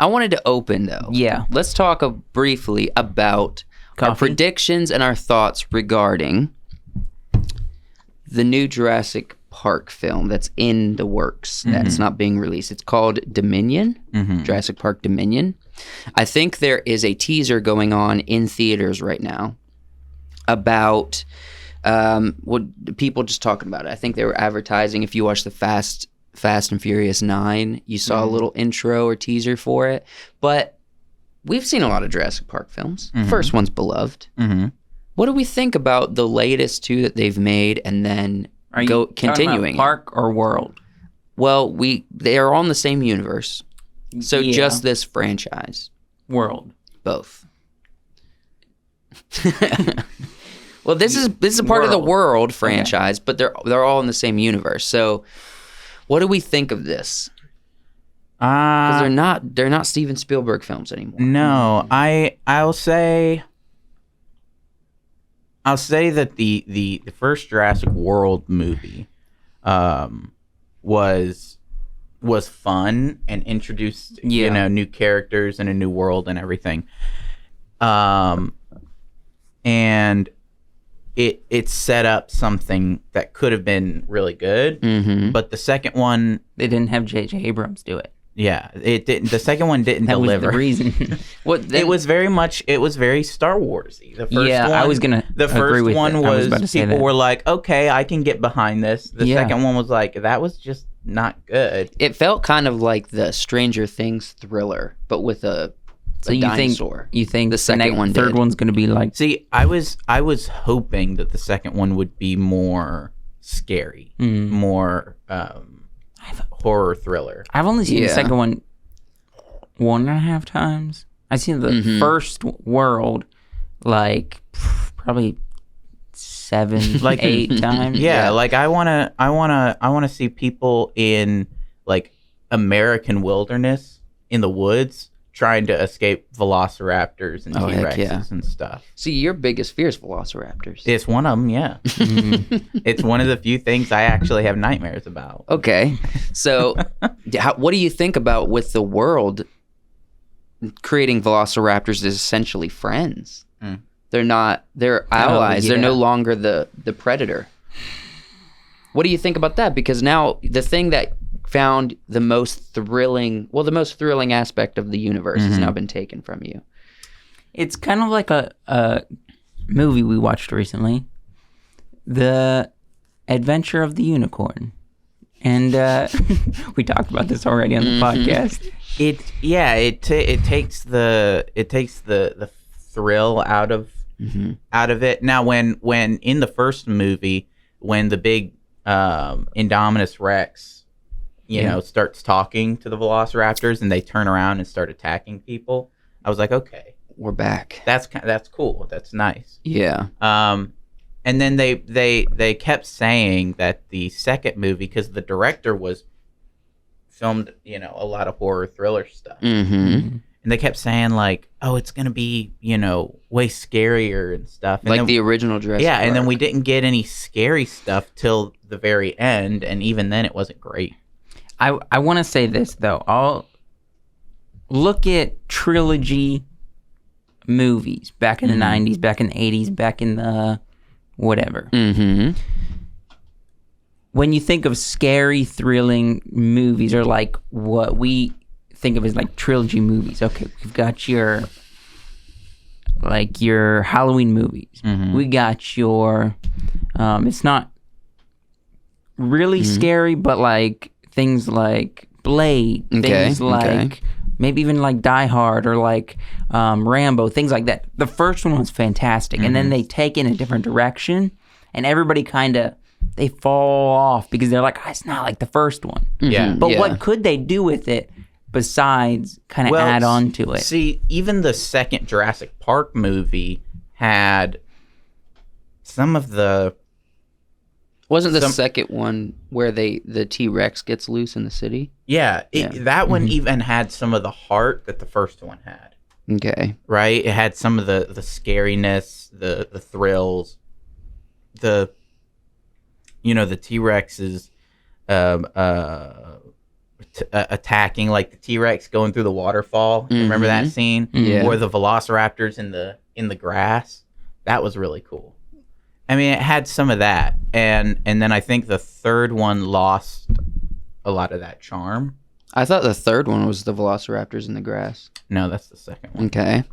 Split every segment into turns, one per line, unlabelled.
I wanted to open, though.
Yeah.
Let's talk briefly about our predictions and our thoughts regarding the new Jurassic Park film that's in the works, that's not being released. It's called Dominion, Jurassic Park Dominion. I think there is a teaser going on in theaters right now about what people just talking about it. I think they were advertising. If you watch the Fast and Furious 9, you saw a little intro or teaser for it. But we've seen a lot of Jurassic Park films. The first one's beloved. What do we think about the latest two that they've made, and then continuing
Park or World?
Well, they are all in the same universe. So just this franchise.
World.
Both. Well, this is a part of the World franchise, but they're all in the same universe. So what do we think of this? Because they're not Steven Spielberg films anymore.
No, I'll say that the first Jurassic World movie was fun and introduced new characters and a new world and everything. And it set up something that could have been really good. But the second one,
they didn't have J.J. Abrams do it.
Yeah, it didn't. The second one didn't deliver.
That was the reason.
It was very Star Warsy. The first one,
I was gonna.
The first one was people were like, okay, I can get behind this. The second one was like, that was just not good.
It felt kind of like the Stranger Things thriller, but with a dinosaur.
You think
the third
one's gonna be like?
See, I was hoping that the second one would be more scary, more horror thriller.
I've only seen the second one 1.5 times. I've seen the first World like probably 7, 8 times.
Yeah, like I wanna see people in like American wilderness in the woods trying to escape velociraptors and T-Rexes and stuff.
See, your biggest fear is velociraptors.
It's one of them, yeah. It's one of the few things I actually have nightmares about.
Okay. So what do you think about with the world creating velociraptors as essentially friends? They're allies. They're no longer the predator. What do you think about that? Because now the thing that found the most thrilling aspect of the universe has now been taken from you.
It's kind of like a movie we watched recently, The Adventure of the Unicorn, and we talked about this already on the podcast.
It takes the thrill out of it. Now, when in the first movie, when the big Indominus Rex starts talking to the velociraptors and they turn around and start attacking people, I was like, okay,
we're back.
That's cool. That's nice.
Yeah.
And then they kept saying that the second movie, because the director was filmed, a lot of horror thriller stuff. And they kept saying like, oh, it's going to be, way scarier and stuff. And
like
then,
the original Jurassic Park.
And then we didn't get any scary stuff till the very end. And even then it wasn't great.
I want to say this, though. I'll look at trilogy movies back in the 90s, back in the 80s, back in the whatever. When you think of scary, thrilling movies, or like what we think of as like trilogy movies, okay, we've got your Halloween movies. We got your, it's not really scary, but like things like Blade, things like maybe even like Die Hard or like Rambo, things like that. The first one was fantastic, and then they take in a different direction, and everybody kind of they fall off because they're like, it's not like the first one. But what could they do with it besides kind of add on to it?
See, even the second Jurassic Park movie had some of the...
Wasn't the second one where the T-Rex gets loose in the city?
Yeah, that one even had some of the heart that the first one had.
Okay.
Right? It had some of the scariness, the thrills, the T-Rex's attacking, like the T-Rex going through the waterfall. You remember that scene?
Yeah.
Or the velociraptors in the grass. That was really cool. I mean, it had some of that, and then I think the third one lost a lot of that charm.
I thought the third one was the velociraptors in the grass.
No, that's the second one.
Okay.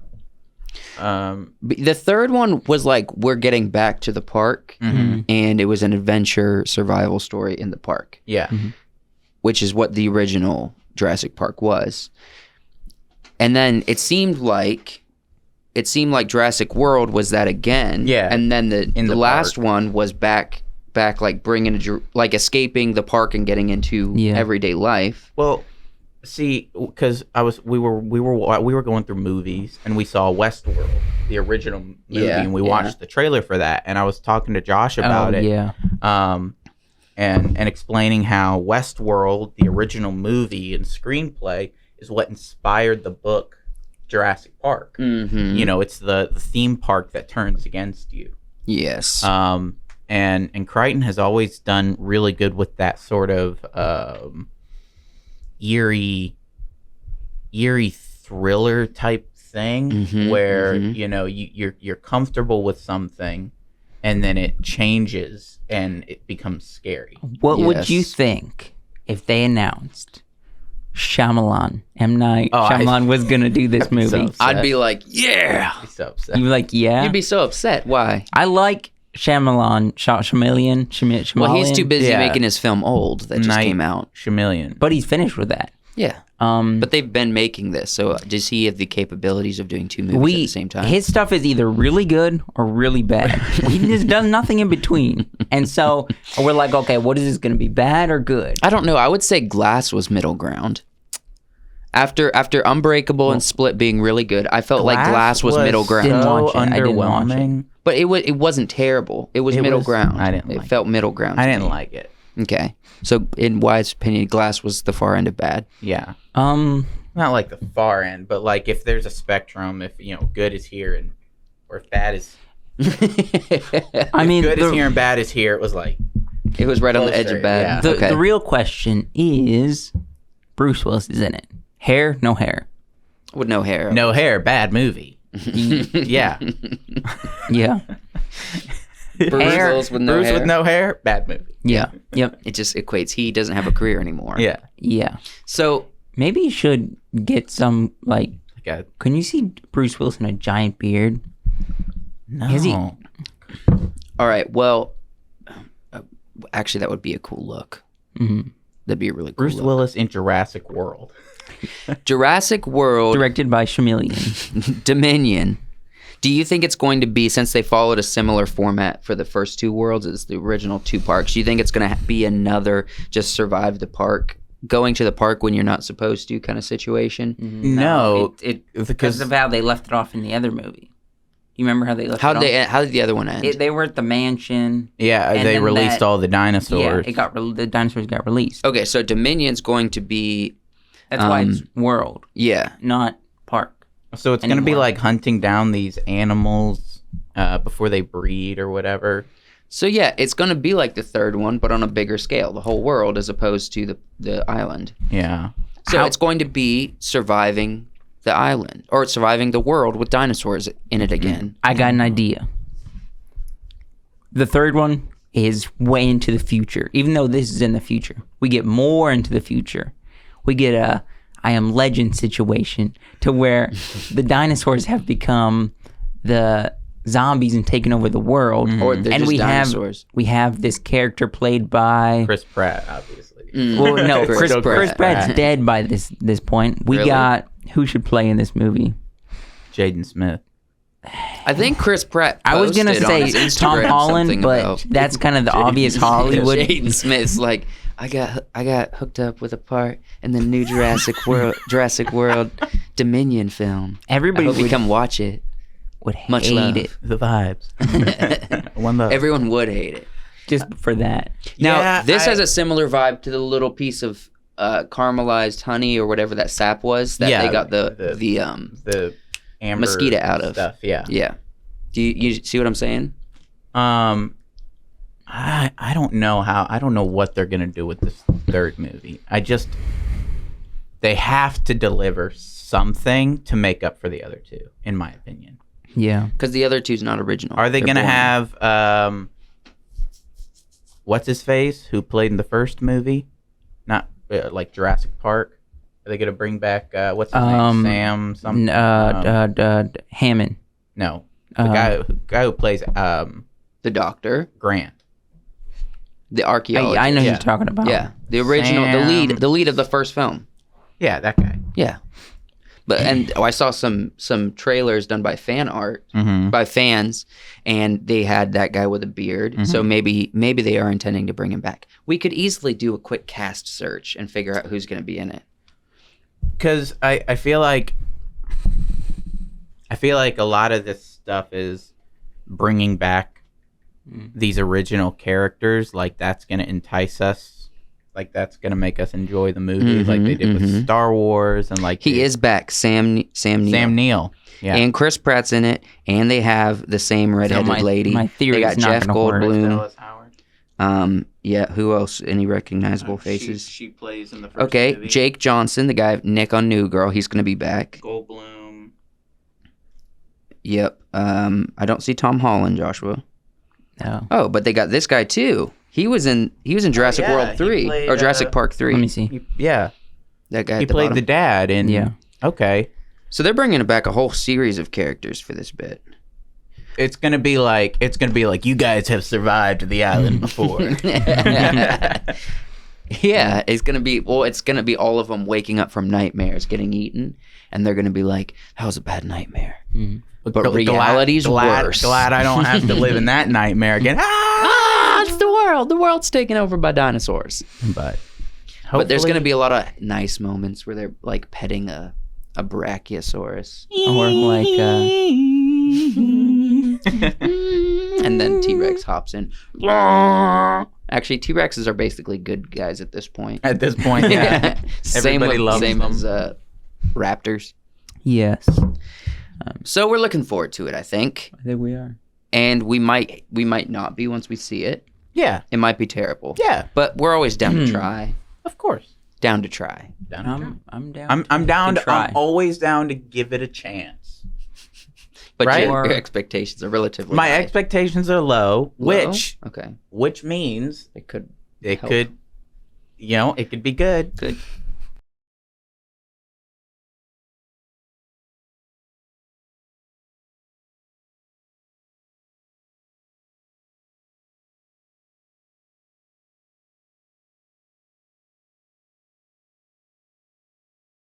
The third one was like, we're getting back to the park, and it was an adventure survival story in the park.
Yeah.
Which is what the original Jurassic Park was. And then it seemed like Jurassic World was that again.
Yeah.
And then the last
park.
one was back like bringing escaping the park and getting into everyday life.
Well, see, because we were going through movies and we saw Westworld, the original movie, and we watched the trailer for that. And I was talking to Josh about it.
Yeah.
And explaining how Westworld, the original movie and screenplay, is what inspired the book Jurassic Park. You know, it's the theme park that turns against you.
Yes.
And Crichton has always done really good with that sort of eerie thriller type thing, where you know you're comfortable with something, and then it changes and it becomes scary.
What would you think if they announced Shyamalan, M. Night Shyamalan was gonna do this movie?
So
I'd be like, yeah.
I'd be so upset.
You'd be like, yeah.
You'd be so upset. Why?
I like Shyamalan.
Well, he's too busy making his film Old that just came out.
Chameleon.
But he's finished with that.
Yeah. But they've been making this, so does he have the capabilities of doing two movies at the same time?
His stuff is either really good or really bad. He just does nothing in between. And so we're like, okay, what is this going to be, bad or good?
I don't know. I would say Glass was middle ground. After Unbreakable and Split being really good, I felt like Glass was middle ground.
Didn't watch it. I didn't
Underwhelming.
But it wasn't terrible. It was middle ground.
I didn't
It
like
felt middle ground.
I
to
didn't
me.
like it.
Okay. So in Wyatt's opinion, Glass was the far end of bad.
Yeah.
Not
like the far end, but like if there's a spectrum, if good is here or if bad is
I mean,
good is here and bad is here, it was like
it was right on the edge
closer,
of bad.
yeah.
the real question is, Bruce Willis is in it. Hair, no hair.
With no hair.
No hair, bad movie. Yeah.
Yeah.
Bruce Willis with no
Bruce
hair.
with no hair, bad movie.
Yeah. Yep.
It just equates. He doesn't have a career anymore.
Yeah.
Yeah.
So
Maybe you should get some, like,
Okay.
can you see Bruce Willis in a giant beard?
No.
Is he-
all right. Well, actually, that would be a cool look.
Mm-hmm.
That'd be a really cool
Bruce
look.
Willis in Jurassic World.
Jurassic World
Directed by Chameleon.
Dominion. Do you think it's going to be, since they followed a similar format for the first two worlds as the original two parks, do you think it's going to be another just survive the park, going to the park when you're not supposed to kind of situation?
No,
Because of how they left it off in the other movie. You remember how they left
How
it off?
How did the other one end?
They were at the mansion.
yeah,
and
they
then
released all the dinosaurs.
Yeah, the dinosaurs got released.
Okay, so Dominion's going to be,
That's why it's world,
yeah.
not park.
So it's going to be
Anymore.
like hunting down these animals before they breed or whatever.
So yeah, it's going to be like the third one, but on a bigger scale, the whole world as opposed to the island.
Yeah.
So it's going to be surviving the island or surviving the world with dinosaurs in it again.
I got an idea. The third one is way into the future. Even though this is in the future, we get more into the future. We get a I Am Legend situation to where the dinosaurs have become the zombies and taken over the world.
Or they're
and
just
we
dinosaurs.
have this character played by
Chris Pratt, obviously.
well, no, Chris
Chris
Pratt's dead by this point. We
Really?
got who should play in this movie?
Jaden Smith.
I think Chris Pratt.
I was gonna
posted on
say
his
Tom
Instagram
Holland,
something
but
about
that's kind of the obvious Hollywood.
Jaden Smith's like, I got hooked up with a part in the new Jurassic World Dominion film.
Everybody
I hope you
would,
come watch it.
would
Much
hate
love.
it
The vibes. One love.
Everyone would hate it.
just for that.
Now,
Yeah,
this has a similar vibe to the little piece of caramelized honey or whatever that sap was that they got
the amber
mosquito out of.
stuff. Yeah.
Yeah. Do you see what I'm saying?
I don't know what they're gonna do with this third movie. they have to deliver something to make up for the other two, in my opinion.
Yeah.
Because the other two's not original.
Are they going to have what's his face who played in the first movie? Not like Jurassic Park. Are they going to bring back what's his name? Sam something.
Hammond.
No, the guy who plays
the Doctor,
Grant,
the archaeologist.
I know who you're talking about.
Yeah, the original, the lead of the first film.
Yeah, that guy.
Yeah. But I saw some trailers done by fan art by fans, and they had that guy with a beard. So maybe they are intending to bring him back. We could easily do a quick cast search and figure out who's going to be in it.
Because I feel like a lot of this stuff is bringing back these original characters. Like that's going to entice us. Like that's gonna make us enjoy the movie, like they did with Star Wars, and like
he is back, Sam Neill.
Sam Neill, yeah,
and Chris Pratt's in it, and they have the same redheaded lady.
My theory
they got
is
Jeff
not
Goldblum.
Howard.
Yeah. Who else? Any recognizable faces?
She plays in the first
Okay,
movie.
Jake Johnson, the guy Nick on New Girl, he's gonna be back.
Goldblum.
Yep. I don't see Tom Holland, Joshua.
No.
Oh, but they got this guy too. He was in Jurassic World 3
played,
or Jurassic Park 3.
Let me see.
That guy.
He played the dad in.
Yeah.
Okay.
So they're bringing back a whole series of characters for this bit.
It's gonna be like you guys have survived the island before.
Yeah, it's gonna be all of them waking up from nightmares, getting eaten, and they're gonna be like, "That was a bad nightmare." But reality's worse.
Glad I don't have to live in that nightmare again.
It's the world. The world's taken over by dinosaurs.
But
there's going to be a lot of nice moments where they're like petting a brachiosaurus.
Or like
and then T-Rex hops in. Actually, T-Rexes are basically good guys at this point.
At this point, yeah. Everybody loves them.
Same as raptors.
Yes.
So we're looking forward to it, I think.
I think we are.
And we might not be once we see it.
Yeah.
It might be terrible.
Yeah.
But we're always down to try.
Of course.
Down to try.
I'm down.
I'm down to
try.
I'm always down to give it a chance.
But
right?
your expectations are relatively
My
high.
expectations are low, which
okay.
Which means
It could
it
help.
could it could be good.
Good.